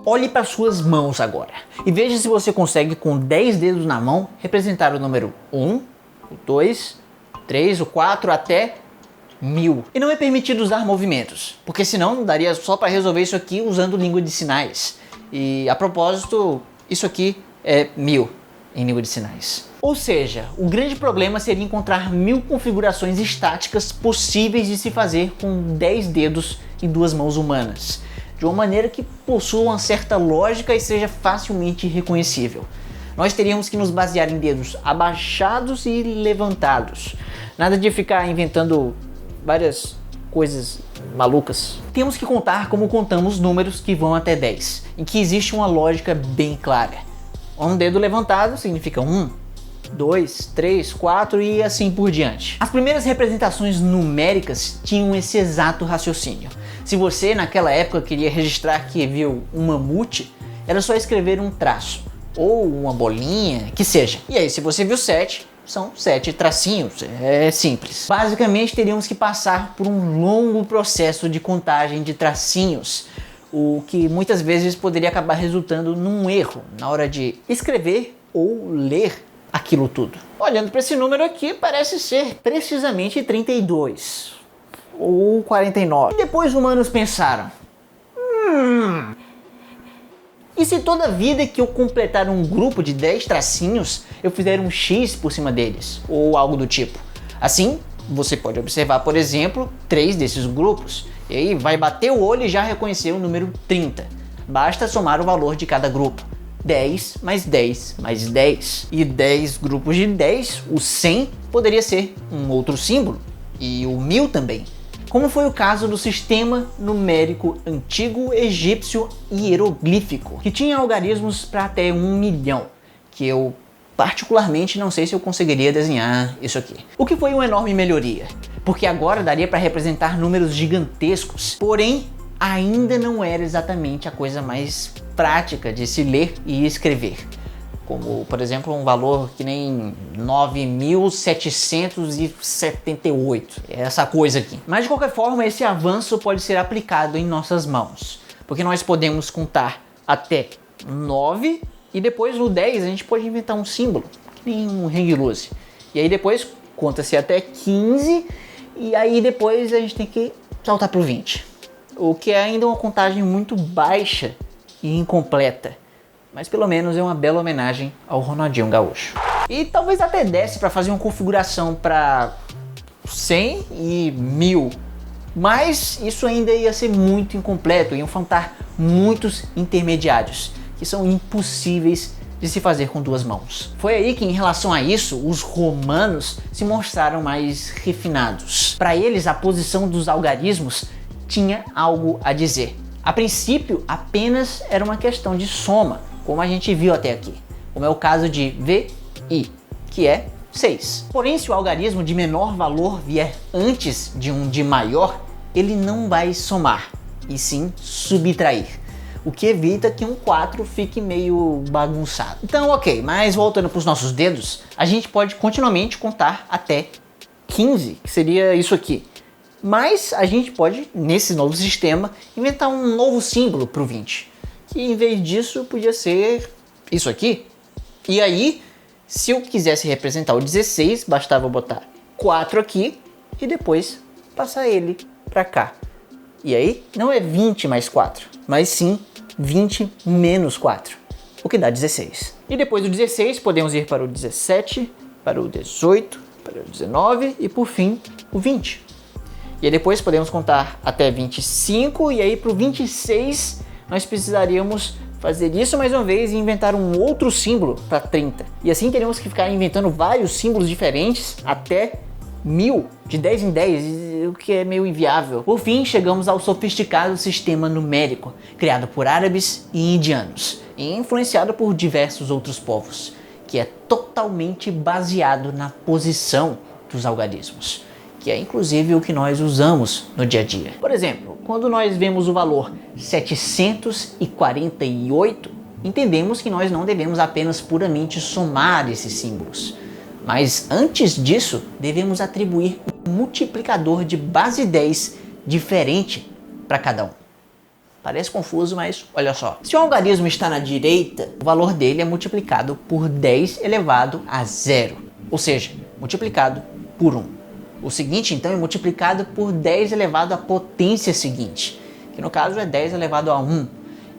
Olhe para suas mãos agora e veja se você consegue, com 10 dedos na mão, representar o número 1, o 2, 3, o 4 até 1000. E não é permitido usar movimentos, porque senão daria só para resolver isso aqui usando língua de sinais. E a propósito, isso aqui é 1000 em língua de sinais. Ou seja, o grande problema seria encontrar 1000 configurações estáticas possíveis de se fazer com 10 dedos e 2 mãos humanas, de uma maneira que possua uma certa lógica e seja facilmente reconhecível. Nós teríamos que nos basear em dedos abaixados e levantados. Nada de ficar inventando várias coisas malucas. Temos que contar como contamos números que vão até 10, em que existe uma lógica bem clara. Um dedo levantado significa 1, 2, 3, 4 e assim por diante. As primeiras representações numéricas tinham esse exato raciocínio. Se você naquela época queria registrar que viu um mamute, era só escrever um traço, ou uma bolinha, que seja. E aí, se você viu 7, são 7 tracinhos, é simples. Basicamente teríamos que passar por um longo processo de contagem de tracinhos, o que muitas vezes poderia acabar resultando num erro na hora de escrever ou ler aquilo tudo. Olhando para esse número aqui, parece ser precisamente 32 ou 49. E depois os humanos pensaram: e se toda vida que eu completar um grupo de 10 tracinhos, eu fizer um X por cima deles, ou algo do tipo? Assim, você pode observar, por exemplo, 3 desses grupos, e aí vai bater o olho e já reconhecer o número 30. Basta somar o valor de cada grupo. 10 mais 10 mais 10. E 10 grupos de 10, o 100 poderia ser um outro símbolo, e o 1000 também. Como foi o caso do sistema numérico antigo egípcio hieroglífico, que tinha algarismos para até 1 milhão, que eu particularmente não sei se eu conseguiria desenhar isso aqui. O que foi uma enorme melhoria, porque agora daria para representar números gigantescos, porém ainda não era exatamente a coisa mais prática de se ler e escrever. Como, por exemplo, um valor que nem 9.778, essa coisa aqui. Mas de qualquer forma, esse avanço pode ser aplicado em nossas mãos, porque nós podemos contar até 9 e depois no 10 a gente pode inventar um símbolo, que nem um hang loose. E aí depois conta-se até 15 e aí depois a gente tem que saltar para o 20, o que é ainda uma contagem muito baixa e incompleta. Mas pelo menos é uma bela homenagem ao Ronaldinho Gaúcho. E talvez até desse para fazer uma configuração para 100 e 1000. Mas isso ainda ia ser muito incompleto, iam faltar muitos intermediários, que são impossíveis de se fazer com 2 mãos. Foi aí que, em relação a isso, os romanos se mostraram mais refinados. Para eles, a posição dos algarismos tinha algo a dizer. A princípio, apenas era uma questão de soma, como a gente viu até aqui, como é o caso de VI, que é 6. Porém, se o algarismo de menor valor vier antes de um de maior, ele não vai somar, e sim subtrair, o que evita que um 4 fique meio bagunçado. Então, ok, mas voltando para os nossos dedos, a gente pode continuamente contar até 15, que seria isso aqui. Mas a gente pode, nesse novo sistema, inventar um novo símbolo para o 20. Que em vez disso podia ser isso aqui. E aí, se eu quisesse representar o 16, bastava botar 4 aqui e depois passar ele para cá. E aí, não é 20 mais 4, mas sim 20 menos 4, o que dá 16. E depois do 16, podemos ir para o 17, para o 18, para o 19 e por fim, o 20. E aí depois podemos contar até 25 e aí para o 26 nós precisaríamos fazer isso mais uma vez e inventar um outro símbolo para 30. E assim teríamos que ficar inventando vários símbolos diferentes até 1000, de 10 em 10, o que é meio inviável. Por fim, chegamos ao sofisticado sistema numérico, criado por árabes e indianos, e influenciado por diversos outros povos, que é totalmente baseado na posição dos algarismos, que é inclusive o que nós usamos no dia a dia. Por exemplo, quando nós vemos o valor 748, entendemos que nós não devemos apenas puramente somar esses símbolos, mas antes disso, devemos atribuir um multiplicador de base 10 diferente para cada um. Parece confuso, mas olha só. Se o algarismo está na direita, o valor dele é multiplicado por 10 elevado a 0. Ou seja, multiplicado por 1. O seguinte, então, é multiplicado por 10 elevado à potência seguinte, que no caso é 10 elevado a 1.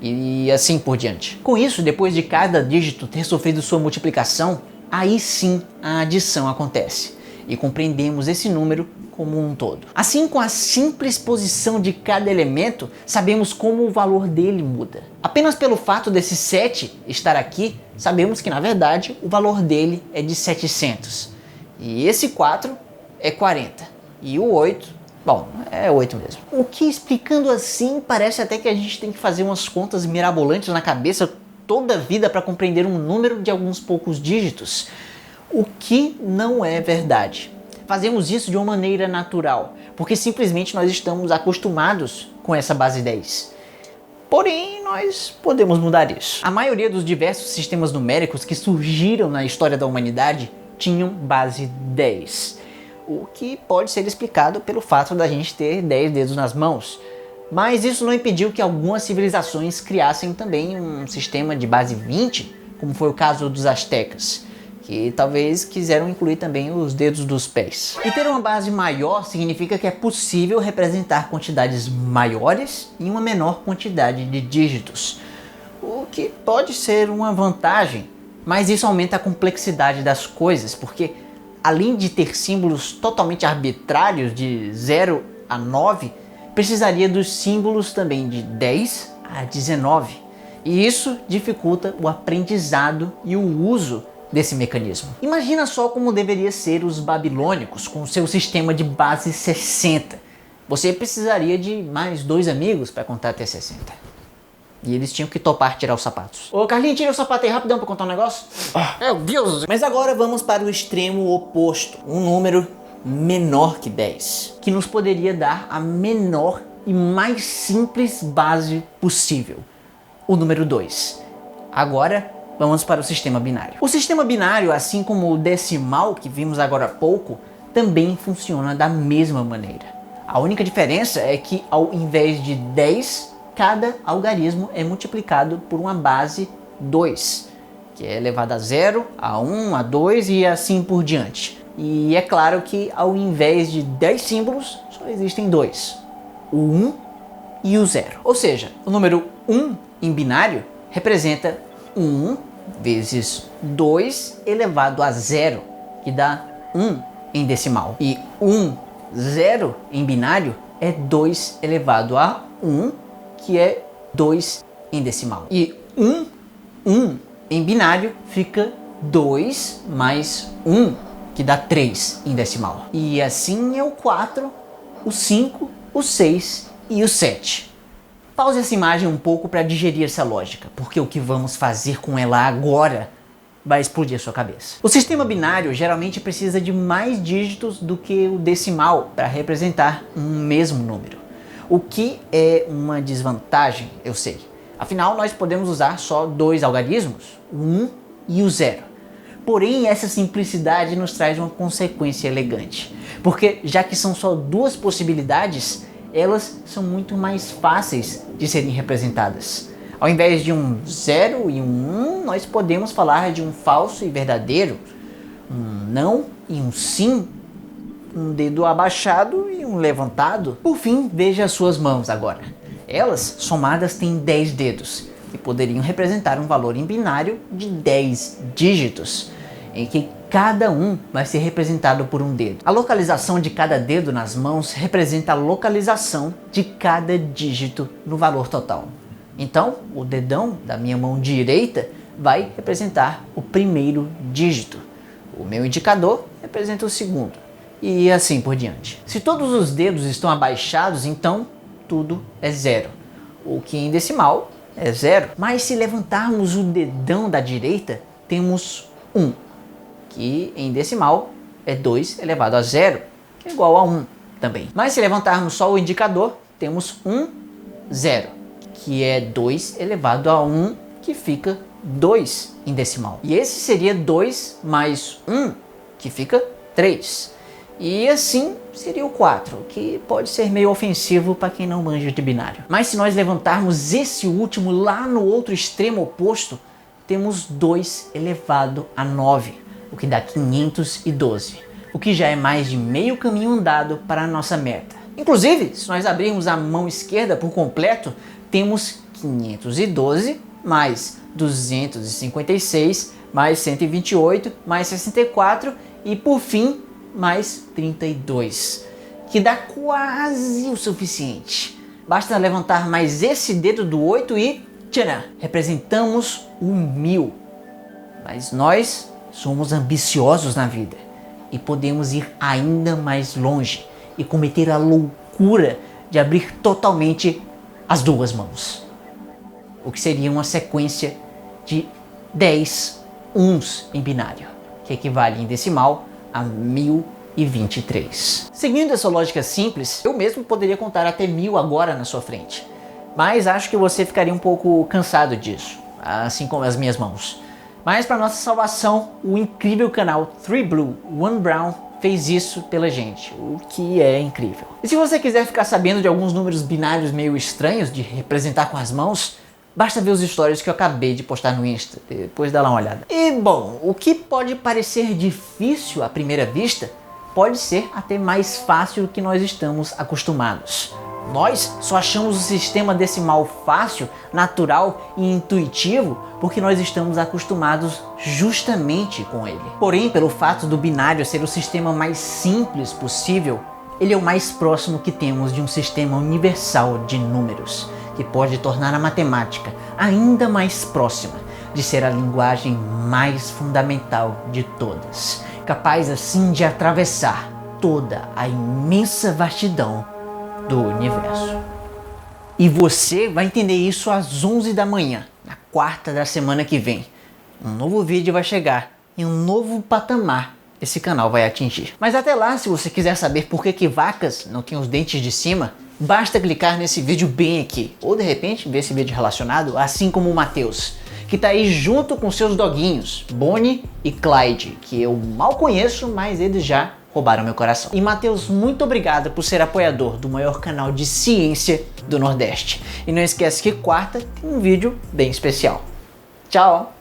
E assim por diante. Com isso, depois de cada dígito ter sofrido sua multiplicação, aí sim a adição acontece. E compreendemos esse número como um todo. Assim, com a simples posição de cada elemento, sabemos como o valor dele muda. Apenas pelo fato desse 7 estar aqui, sabemos que na verdade o valor dele é de 700. E esse 4 é 40. E o 8, bom, é 8 mesmo. O que, explicando assim, parece até que a gente tem que fazer umas contas mirabolantes na cabeça toda a vida para compreender um número de alguns poucos dígitos. O que não é verdade. Fazemos isso de uma maneira natural, porque simplesmente nós estamos acostumados com essa base 10. Porém, nós podemos mudar isso. A maioria dos diversos sistemas numéricos que surgiram na história da humanidade tinham base 10, o que pode ser explicado pelo fato da gente ter 10 dedos nas mãos. Mas isso não impediu que algumas civilizações criassem também um sistema de base 20, como foi o caso dos astecas, que talvez quiseram incluir também os dedos dos pés. E ter uma base maior significa que é possível representar quantidades maiores em uma menor quantidade de dígitos, o que pode ser uma vantagem, mas isso aumenta a complexidade das coisas, porque além de ter símbolos totalmente arbitrários de 0 a 9, precisaria dos símbolos também de 10 a 19, e isso dificulta o aprendizado e o uso desse mecanismo. Imagina só como deveria ser os babilônicos com seu sistema de base 60. Você precisaria de mais 2 amigos para contar até 60. E eles tinham que topar tirar os sapatos. Ô Carlinhos, tira o sapato aí rapidão para contar um negócio. Meu Deus! Mas agora vamos para o extremo oposto. Um número menor que 10. Que nos poderia dar a menor e mais simples base possível. O número 2. Agora vamos para o sistema binário. O sistema binário, assim como o decimal que vimos agora há pouco, também funciona da mesma maneira. A única diferença é que ao invés de 10, cada algarismo é multiplicado por uma base 2, que é elevada a 0, a 1, a 2 e assim por diante. E é claro que ao invés de 10 símbolos, só existem 2, o 1 e o 0. Ou seja, o número 1 em binário representa 1 vezes 2 elevado a 0, que dá 1 em decimal. E 0 em binário é 2 elevado a 1, que é 2 em decimal. E 1 em binário fica 2 mais 1, que dá 3 em decimal. E assim é o 4, o 5, o 6 e o 7. Pause essa imagem um pouco para digerir essa lógica, porque o que vamos fazer com ela agora vai explodir a sua cabeça. O sistema binário geralmente precisa de mais dígitos do que o decimal para representar um mesmo número, o que é uma desvantagem, eu sei. Afinal, nós podemos usar só 2 algarismos, o 1 e o 0. Porém, essa simplicidade nos traz uma consequência elegante, porque já que são só 2 possibilidades, elas são muito mais fáceis de serem representadas. Ao invés de um 0 e um 1, nós podemos falar de um falso e verdadeiro, um não e um sim, um dedo abaixado e um levantado. Por fim, veja as suas mãos agora. Elas, somadas, têm 10 dedos e poderiam representar um valor em binário de 10 dígitos, em que cada um vai ser representado por um dedo. A localização de cada dedo nas mãos representa a localização de cada dígito no valor total. Então, o dedão da minha mão direita vai representar o primeiro dígito. O meu indicador representa o segundo. E assim por diante. Se todos os dedos estão abaixados, então tudo é 0. O que em decimal é 0. Mas se levantarmos o dedão da direita, temos 1. Que em decimal é 2 elevado a 0, que é igual a 1 também. Mas se levantarmos só o indicador, temos 0, que é 2 elevado a 1, que fica 2 em decimal. E esse seria 2 mais 1, que fica 3. E assim seria o 4, que pode ser meio ofensivo para quem não manja de binário. Mas se nós levantarmos esse último lá no outro extremo oposto, temos 2 elevado a 9, o que dá 512, o que já é mais de meio caminho andado para a nossa meta. Inclusive, se nós abrirmos a mão esquerda por completo, temos 512 mais 256 mais 128 mais 64 e por fim mais 32, que dá quase o suficiente. Basta levantar mais esse dedo do 8 e tcharam, representamos o 1000. Mas nós somos ambiciosos na vida e podemos ir ainda mais longe e cometer a loucura de abrir totalmente as 2 mãos, o que seria uma sequência de 10 uns em binário, que equivale em decimal a 1023. Seguindo essa lógica simples, eu mesmo poderia contar até 1000 agora na sua frente, mas acho que você ficaria um pouco cansado disso, assim como as minhas mãos. Mas para nossa salvação, o incrível canal 3 Blue 1 Brown fez isso pela gente, o que é incrível. E se você quiser ficar sabendo de alguns números binários meio estranhos de representar com as mãos, basta ver os stories que eu acabei de postar no Insta, depois dá lá uma olhada. E bom, o que pode parecer difícil à primeira vista, pode ser até mais fácil do que nós estamos acostumados. Nós só achamos o sistema decimal fácil, natural e intuitivo porque nós estamos acostumados justamente com ele. Porém, pelo fato do binário ser o sistema mais simples possível, ele é o mais próximo que temos de um sistema universal de números, que pode tornar a matemática ainda mais próxima de ser a linguagem mais fundamental de todas, capaz assim de atravessar toda a imensa vastidão do universo. E você vai entender isso às 11 da manhã, na quarta da semana que vem. Um novo vídeo vai chegar e um novo patamar esse canal vai atingir. Mas até lá, se você quiser saber por que vacas não têm os dentes de cima, basta clicar nesse vídeo bem aqui, ou de repente ver esse vídeo relacionado, assim como o Matheus, que tá aí junto com seus doguinhos, Bonnie e Clyde, que eu mal conheço, mas eles já roubaram meu coração. E Matheus, muito obrigado por ser apoiador do maior canal de ciência do Nordeste. E não esquece que quarta tem um vídeo bem especial. Tchau!